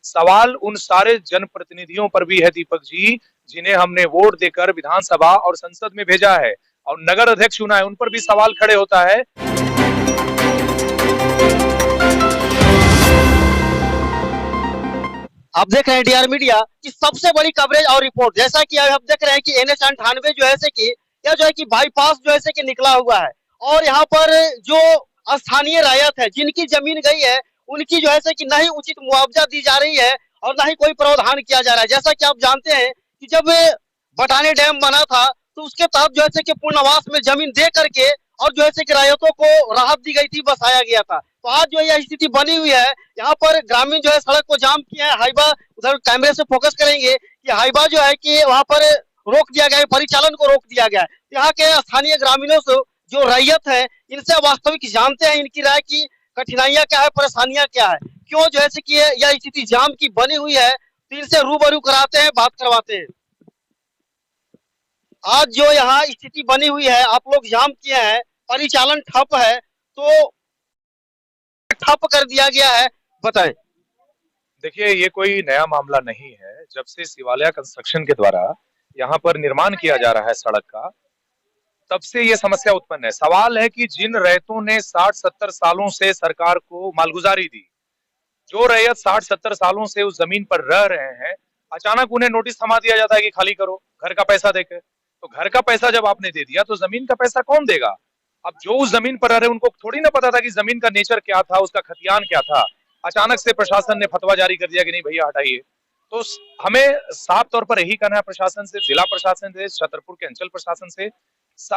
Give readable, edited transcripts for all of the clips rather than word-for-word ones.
सवाल उन सारे जनप्रतिनिधियों पर भी है दीपक जी, जिन्हें हमने वोट देकर विधानसभा और संसद में भेजा है और नगर अध्यक्ष चुना है, उन पर भी सवाल खड़े होता है। आप देख रहे हैं डीआर मीडिया की सबसे बड़ी कवरेज और रिपोर्ट। जैसा कि आप देख रहे हैं कि NH 98 जो है कि यह जो है कि बाईपास जो है कि निकला हुआ है और यहाँ पर जो स्थानीय रायत है जिनकी जमीन गई है उनकी जो है कि नहीं उचित मुआवजा दी जा रही है और ना ही कोई प्रावधान किया जा रहा है। जैसा कि आप जानते हैं कि जब बटानी डैम बना था तो उसके तहत जो है कि पूर्णवास में जमीन दे करके और जो है कि रायतों को राहत दी गई थी, बसाया गया था। तो आज जो यह स्थिति बनी हुई है, यहाँ पर ग्रामीण जो है सड़क को जाम किया है। हाईवा उधर कैमरे से फोकस करेंगे कि हाईवा जो है कि वहाँ पर रोक दिया गया है, परिचालन को रोक दिया गया है। यहाँ के स्थानीय ग्रामीणों से जो रैयत है इनसे वास्तविक जानते हैं इनकी राय की कठिनाइयां क्या है, परेशानियां क्या है, क्यों जो है कि यह स्थिति जाम की बनी हुई है। तो इनसे रूबरू कराते हैं, बात करवाते हैं। आज जो यहाँ स्थिति बनी हुई है, आप लोग जाम किए हैं, परिचालन ठप है, तो ठप कर दिया गया है, बताएं। देखिए, ये कोई नया मामला नहीं है। जब से शिवालय कंस्ट्रक्शन के द्वारा यहाँ पर निर्माण किया जा रहा है सड़क का, तब से ये समस्या उत्पन्न है। सवाल है कि जिन रैयतों ने 60-70 सालों से सरकार को मालगुजारी दी, जो रैयत 60-70 सालों से उस जमीन पर रह रहे हैं, अचानक उन्हें नोटिस थमा दिया जाता है कि खाली करो घर का पैसा देकर। तो घर का पैसा जब आपने दे दिया तो जमीन का पैसा कौन देगा? अब जो उस जमीन पर रह रहे उनको थोड़ी ना पता था कि जमीन का नेचर क्या था, उसका खतियान क्या था। अचानक से प्रशासन ने फतवा जारी कर दिया कि नहीं भैया हटाइए। तो हमें साफ तौर पर यही कहना है प्रशासन से, जिला प्रशासन से, छतरपुर के अंचल प्रशासन से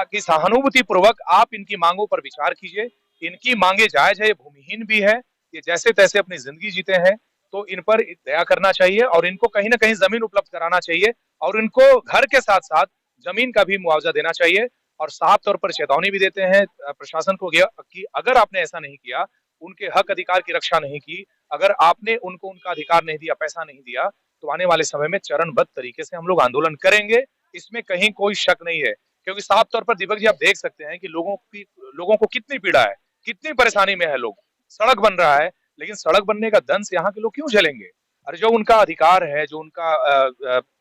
कि सहानुभूति पूर्वक आप इनकी मांगों पर विचार कीजिए। इनकी मांगे जायज है, ये भूमिहीन भी है, ये जैसे तैसे अपनी जिंदगी जीते हैं, तो इन पर दया करना चाहिए और इनको कहीं ना कहीं जमीन उपलब्ध कराना चाहिए और इनको घर के साथ साथ जमीन का भी मुआवजा देना चाहिए। और साफ तौर पर चेतावनी भी देते हैं प्रशासन को कि अगर आपने ऐसा नहीं किया, उनके हक अधिकार की रक्षा नहीं की, अगर आपने उनको उनका अधिकार नहीं दिया, पैसा नहीं दिया, तो आने वाले समय में चरणबद्ध तरीके से हम लोग आंदोलन करेंगे। इसमें कहीं कोई शक नहीं है, क्योंकि साफ तौर पर दीपक जी आप देख सकते हैं कि लोगों को कितनी पीड़ा है, कितनी परेशानी में है लोग। सड़क बन रहा है, लेकिन सड़क बनने का दंश यहाँ के लोग क्यों झेलेंगे? अरे जो उनका अधिकार है, जो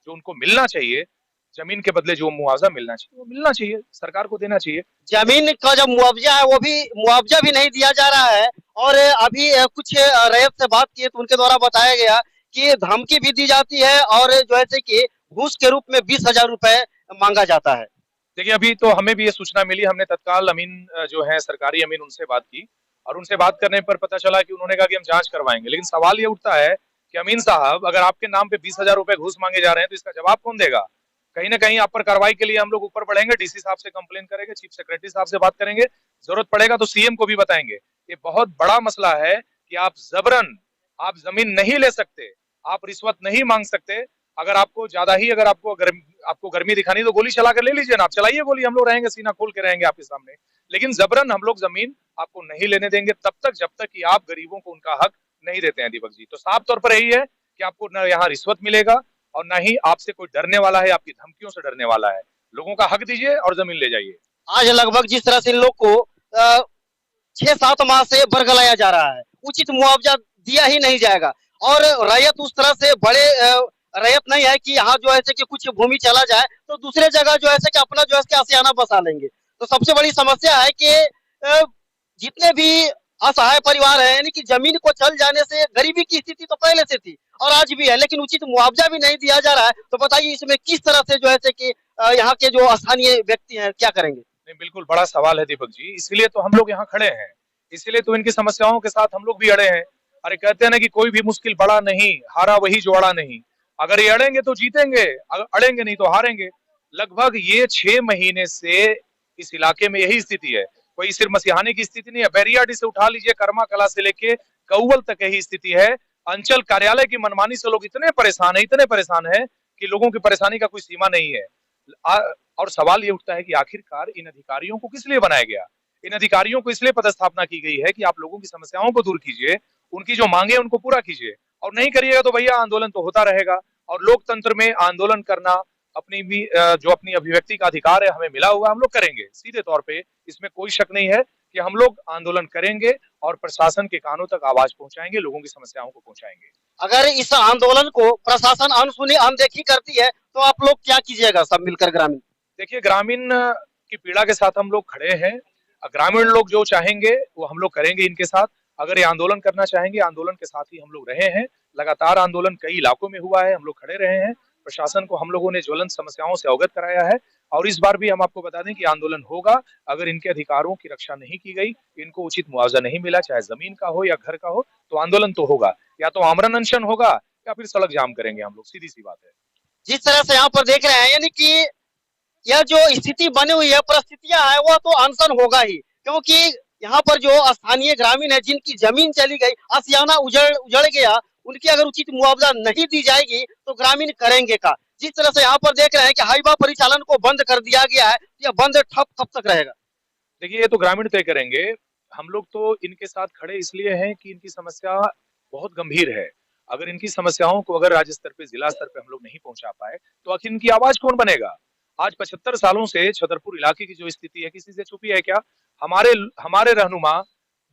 उनको मिलना चाहिए, जमीन के बदले जो मुआवजा मिलना चाहिए वो मिलना चाहिए, सरकार को देना चाहिए। जमीन का जो मुआवजा है वो भी मुआवजा भी नहीं दिया जा रहा है। और अभी कुछ रैयत से बात की तो उनके द्वारा बताया गया कि धमकी भी दी जाती है और जो है कि घूस के रूप में 20,000 रुपए मांगा जाता है। देखिए, अभी तो हमें भी ये सूचना मिली, हमने तत्काल अमीन जो है सरकारी अमीन उनसे बात की और उनसे बात करने पर पता चला कि उन्होंने कहा कि हम जांच करवाएंगे। लेकिन सवाल ये उठता है कि अमीन साहब, अगर आपके नाम पे 20,000 रुपए घूस मांगे जा रहे हैं तो इसका जवाब कौन देगा? कहीं ना कहीं आप पर कार्रवाई के लिए हम लोग ऊपर बढ़ेंगे, डीसी साहब से कंप्लेन करेंगे, चीफ सेक्रेटरी साहब से बात करेंगे, जरूरत पड़ेगा तो सीएम को भी बताएंगे। ये बहुत बड़ा मसला है कि आप जबरन आप जमीन नहीं ले सकते, आप रिश्वत नहीं मांग सकते। अगर आपको ज्यादा ही अगर आपको गर्मी दिखानी तो गोली चला कर ले लीजिए ना, आप चलाइए गोली, हम लोग रहेंगे, सीना खोल के रहेंगे आपके सामने। लेकिन जबरन हम लोग जमीन आपको नहीं लेने देंगे तब तक जब तक कि आप गरीबों को उनका हक नहीं देते हैं दीपक जी। तो साफ तौर पर यही है कि आपको न यहाँ रिश्वत मिलेगा और ना ही आपसे कोई डरने वाला है, आपकी धमकियों से डरने वाला है। लोगों का हक दीजिए और जमीन ले जाइए। आज लगभग जिस तरह से इन लोग को 6-7 माह से बरगलाया जा रहा है, उचित मुआवजा दिया ही नहीं जाएगा और रैयत उस तरह से बड़े रैयत नहीं है कि यहाँ जो है कि कुछ भूमि चला जाए तो दूसरे जगह जो है कि अपना जो है कि आशियाना बसा लेंगे। तो सबसे बड़ी समस्या है कि जितने भी असहाय परिवार है, यानी कि जमीन को चल जाने से गरीबी की स्थिति तो पहले से थी और आज भी है, लेकिन उचित मुआवजा भी नहीं दिया जा रहा है। तो बताइए इसमें किस तरह से जो है कि यहाँ के जो स्थानीय व्यक्ति हैं क्या करेंगे? नहीं, बिल्कुल बड़ा सवाल है दीपक जी, इसीलिए तो हम लोग यहाँ खड़े हैं, इसीलिए तो इनकी समस्याओं के साथ हम लोग भी अड़े हैं। अरे कहते हैं ना कि कोई भी मुश्किल बड़ा नहीं, हारा वही जो अड़ा नहीं। अगर ये अड़ेंगे तो जीतेंगे, अगर अड़ेंगे नहीं तो हारेंगे। लगभग ये 6 महीने से इस इलाके में यही स्थिति है। कोई सिर्फ मसीहाने की स्थिति नहीं है, बैरियाडी से उठा लीजिए, कर्मा कला से लेके कौवल तक यही स्थिति है। अंचल कार्यालय की मनमानी से लोग इतने परेशान है कि लोगों की परेशानी का कोई सीमा नहीं है। और सवाल ये उठता है कि आखिरकार इन अधिकारियों को किस लिए बनाया गया? इन अधिकारियों को इसलिए पदस्थापना की गई है कि आप लोगों की समस्याओं को दूर कीजिए, उनकी जो मांगे उनको पूरा कीजिए, और नहीं करिएगा तो भैया आंदोलन तो होता रहेगा। और लोकतंत्र में आंदोलन करना अपनी भी जो अपनी अभिव्यक्ति का अधिकार है हमें मिला हुआ, हम लोग करेंगे सीधे तौर पे, इसमें कोई शक नहीं है। कि हम लोग आंदोलन करेंगे और प्रशासन के कानों तक आवाज पहुंचाएंगे, लोगों की समस्याओं को पहुंचाएंगे। अगर इस आंदोलन को प्रशासन अनसुनी अनदेखी करती है तो आप लोग क्या कीजिएगा सब मिलकर ग्रामीण? देखिए, ग्रामीण की पीड़ा के साथ हम लोग खड़े हैं। ग्रामीण लोग जो चाहेंगे वो हम लोग करेंगे इनके साथ। अगर ये आंदोलन करना चाहेंगे, आंदोलन के साथ ही हम लोग रहे हैं। लगातार आंदोलन कई इलाकों में हुआ है, हम लोग खड़े रहे हैं। प्रशासन को हम लोगों ने ज्वलंत समस्याओं से अवगत कराया है और इस बार भी हम आपको बता दें कि आंदोलन होगा। अगर इनके अधिकारों की रक्षा नहीं की गई, इनको उचित मुआवजा नहीं मिला, चाहे जमीन का हो या घर का हो, तो आंदोलन तो होगा। या तो आमरण अनशन होगा या फिर सड़क जाम करेंगे हम लोग, सीधी सी बात है। जिस तरह से यहाँ पर देख रहे हैं, यानी कि यह जो स्थिति बनी हुई है, परिस्थितियां है, वह तो अनशन होगा ही, क्योंकि यहाँ पर जो स्थानीय ग्रामीण है जिनकी जमीन चली गई, आशियाना उजड़ गया, उनकी अगर उचित मुआवजा नहीं दी जाएगी तो ग्रामीण करेंगे का। जिस तरह से यहाँ पर देख रहे हैं कि हाईवा परिचालन को बंद कर दिया गया है, यह बंद ठप कब तक रहेगा? देखिए, ये तो ग्रामीण तय करेंगे। हम लोग तो इनके साथ खड़े इसलिए हैं कि इनकी समस्या बहुत गंभीर है। अगर इनकी समस्याओं को अगर राज्य स्तर पे, जिला स्तर पे हम लोग नहीं पहुंचा पाए, तो आखिर इनकी आवाज कौन बनेगा? आज 75 सालों से छतरपुर इलाके की जो स्थिति है, किसी से छुपी है क्या? हमारे हमारे रहनुमा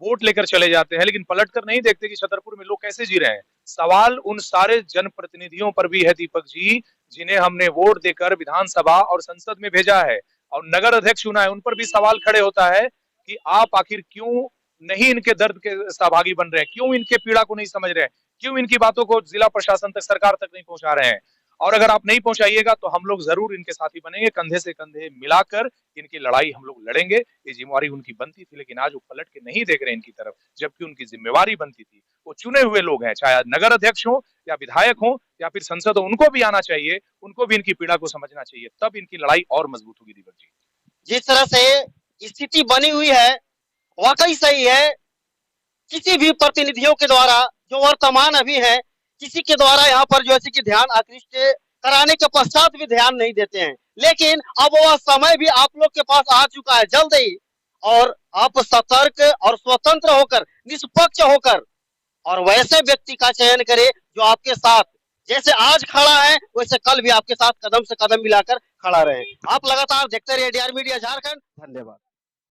वोट लेकर चले जाते हैं, लेकिन पलट कर नहीं देखते कि छतरपुर में लोग कैसे जी रहे हैं। सवाल उन सारे जनप्रतिनिधियों पर भी है दीपक जी, जिन्हें हमने वोट देकर विधानसभा और संसद में भेजा है और नगर अध्यक्ष चुना है। उन पर भी सवाल खड़े होता है कि आप आखिर क्यों नहीं इनके दर्द के सहभागी बन रहे हैं, क्यों इनके पीड़ा को नहीं समझ रहे हैं, क्यों इनकी बातों को जिला प्रशासन तक, सरकार तक नहीं पहुंचा रहे हैं। और अगर आप नहीं पहुंचाइएगा तो हम लोग जरूर इनके साथी बनेंगे, कंधे से कंधे मिलाकर इनकी लड़ाई हम लोग लड़ेंगे। ये जिम्मेवारी उनकी बनती थी, लेकिन आज वो पलट के नहीं देख रहे इनकी तरफ, जबकि उनकी जिम्मेवारी बनती थी। वो चुने हुए लोग हैं, चाहे नगर अध्यक्ष हो या विधायक हो या फिर संसद हो, उनको भी आना चाहिए, उनको भी इनकी पीड़ा को समझना चाहिए, तब इनकी लड़ाई और मजबूत होगी दीपक जी। जिस तरह से स्थिति बनी हुई है, वाकई सही है। किसी भी प्रतिनिधियों के द्वारा जो वर्तमान अभी है, किसी के द्वारा यहाँ पर जैसे कि ध्यान आकृष्ट कराने के पश्चात भी ध्यान नहीं देते हैं, लेकिन अब वह समय भी आप लोग के पास आ चुका है जल्द ही, और आप सतर्क और स्वतंत्र होकर, निष्पक्ष होकर और वैसे व्यक्ति का चयन करें जो आपके साथ जैसे आज खड़ा है वैसे कल भी आपके साथ कदम से कदम मिलाकर खड़ा रहे। आप लगातार देखते रहिए डीआर मीडिया झारखंड। धन्यवाद।